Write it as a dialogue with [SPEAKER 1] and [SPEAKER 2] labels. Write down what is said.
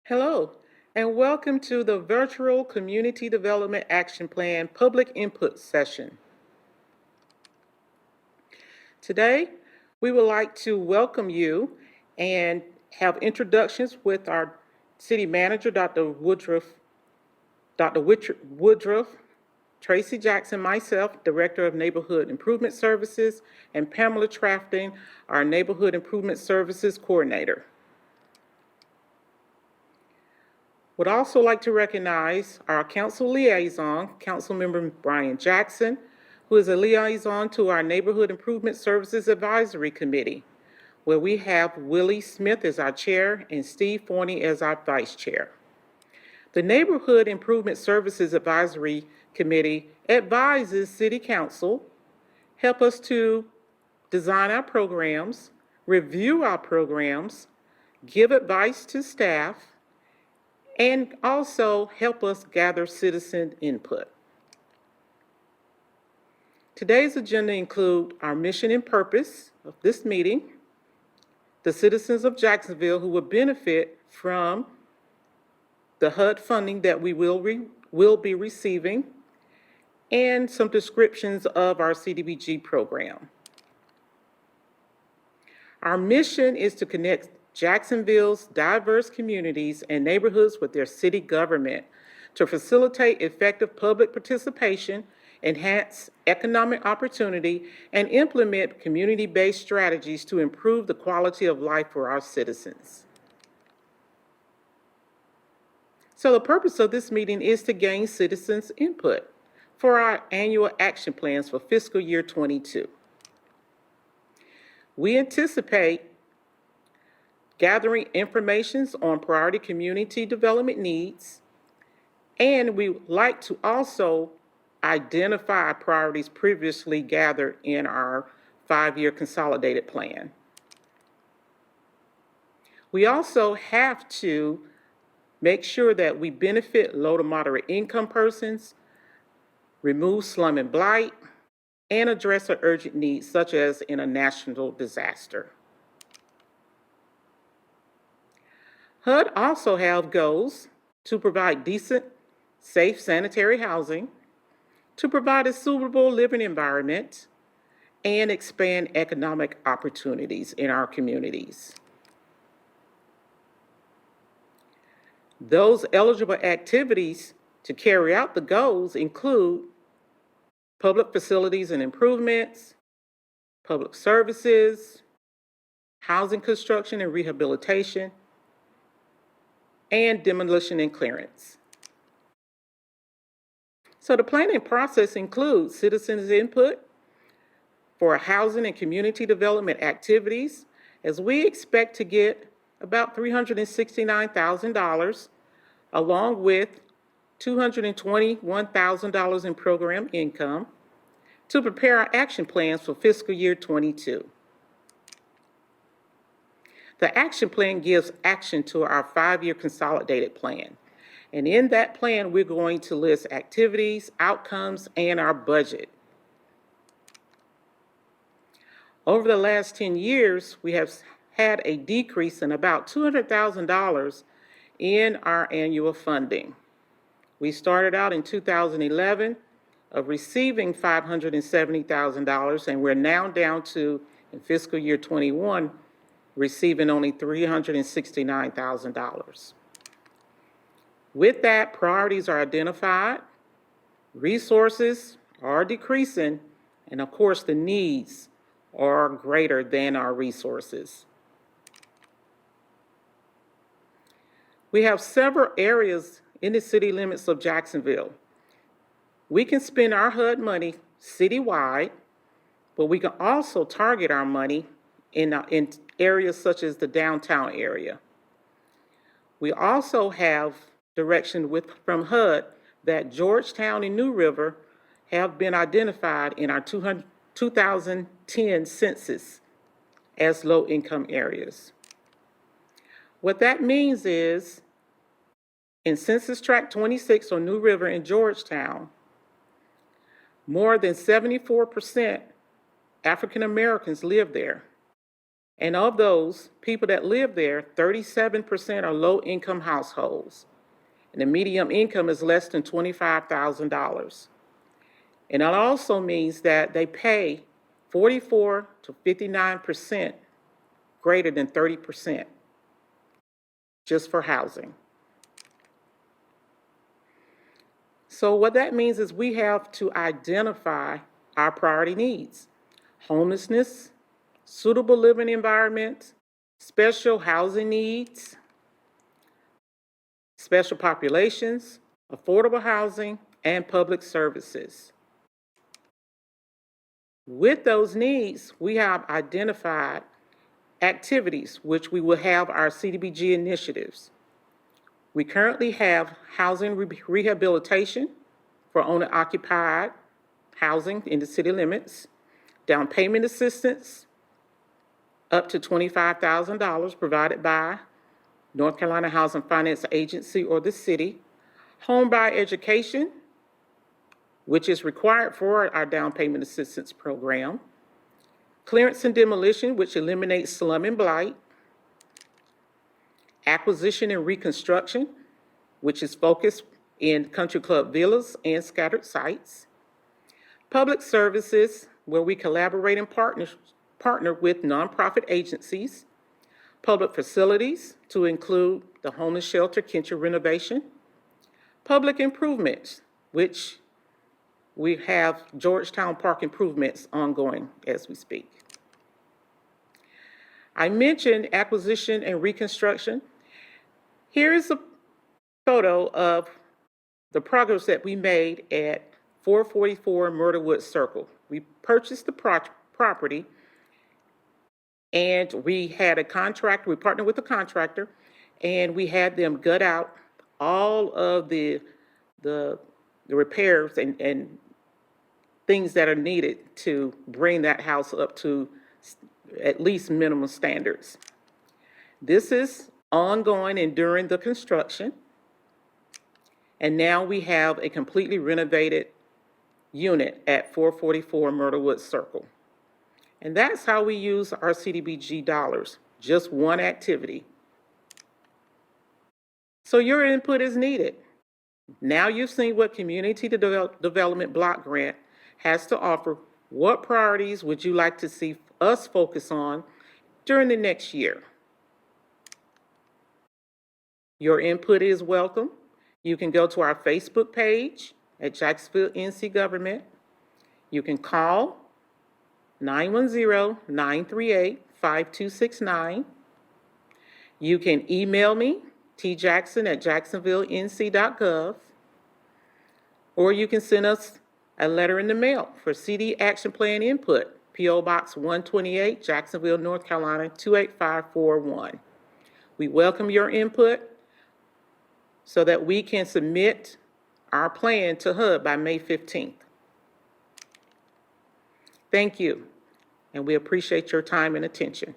[SPEAKER 1] Hello, and welcome to the Virtual Community Development Action Plan Public Input Session. Today, we would like to welcome you and have introductions with our City Manager, Dr. Woodruff, Tracy Jackson, myself, Director of Neighborhood Improvement Services, and Pamela Trafton, our Neighborhood Improvement Services Coordinator. Would also like to recognize our council liaison, Councilmember Brian Jackson, who is a liaison to our Neighborhood Improvement Services Advisory Committee, where we have Willie Smith as our chair and Steve Forney as our vice chair. The Neighborhood Improvement Services Advisory Committee advises City Council, help us to design our programs, review our programs, give advice to staff, and also help us gather citizen input. Today's agenda includes our mission and purpose of this meeting, the citizens of Jacksonville who will benefit from the HUD funding that we will be receiving, and some descriptions of our CDBG program. Our mission is to connect Jacksonville's diverse communities and neighborhoods with their city government to facilitate effective public participation, enhance economic opportunity, and implement community-based strategies to improve the quality of life for our citizens. So the purpose of this meeting is to gain citizens' input for our annual action plans for fiscal year 22. We anticipate gathering information on priority community development needs, and we would like to also identify priorities previously gathered in our 5-year consolidated plan. We also have to make sure that we benefit low to moderate income persons, remove slum and blight, and address our urgent needs such as in a national disaster. HUD also have goals to provide decent, safe, sanitary housing, to provide a suitable living environment, and expand economic opportunities in our communities. Those eligible activities to carry out the goals include public facilities and improvements, public services, housing construction and rehabilitation, and demolition and clearance. So the planning process includes citizens' input for housing and community development activities, as we expect to get about $369,000, along with $221,000 in program income to prepare our action plans for fiscal year 22. The action plan gives action to our 5-year consolidated plan. And in that plan, we're going to list activities, outcomes, and our budget. Over the last 10 years, we have had a decrease in about $200,000 in our annual funding. We started out in 2011 of receiving $570,000, and we're now down to, in fiscal year 21, receiving only $369,000. With that, priorities are identified, resources are decreasing, and of course the needs are greater than our resources. We have several areas in the city limits of Jacksonville. We can spend our HUD money citywide, but we can also target our money in areas such as the downtown area. We also have direction from HUD that Georgetown and New River have been identified in our 2010 census as low-income areas. What that means is, in Census Tract 26 on New River in Georgetown, more than 74% African Americans live there. And of those people that live there, 37% are low-income households. And the median income is less than $25,000. And that also means that they pay 44 to 59% greater than 30% just for housing. So what that means is we have to identify our priority needs: homelessness, suitable living environments, special housing needs, special populations, affordable housing, and public services. With those needs, we have identified activities which we will have our CDBG initiatives. We currently have housing rehabilitation for owner-occupied housing in the city limits, down payment assistance up to $25,000 provided by North Carolina Housing Finance Agency or the city, home buyer education, which is required for our down payment assistance program, clearance and demolition, which eliminates slum and blight, acquisition and reconstruction, which is focused in country club villas and scattered sites, public services, where we collaborate and partner with nonprofit agencies, public facilities, to include the homeless shelter, Kincher renovation, public improvements, which we have Georgetown Park improvements ongoing as we speak. I mentioned acquisition and reconstruction. Here is a photo of the progress that we made at 444 Myrtlewood Circle. We purchased the property, and we had a contractor. We partnered with a contractor, and we had them gut out all of the repairs and things that are needed to bring that house up to at least minimum standards. This is ongoing and during the construction. And now we have a completely renovated unit at 444 Myrtlewood Circle. And that's how we use our CDBG dollars, just one activity. So your input is needed. Now you've seen what Community Development Block Grant has to offer. What priorities would you like to see us focus on during the next year? Your input is welcome. You can go to our Facebook page at Jacksonville NC Government. You can call 910-938-5269. You can email me, tjackson@jacksonvillenc.gov, or you can send us a letter in the mail for CD Action Plan input, P.O. Box 128, Jacksonville, North Carolina, 28541. We welcome your input so that we can submit our plan to HUD by May 15th. Thank you, and we appreciate your time and attention.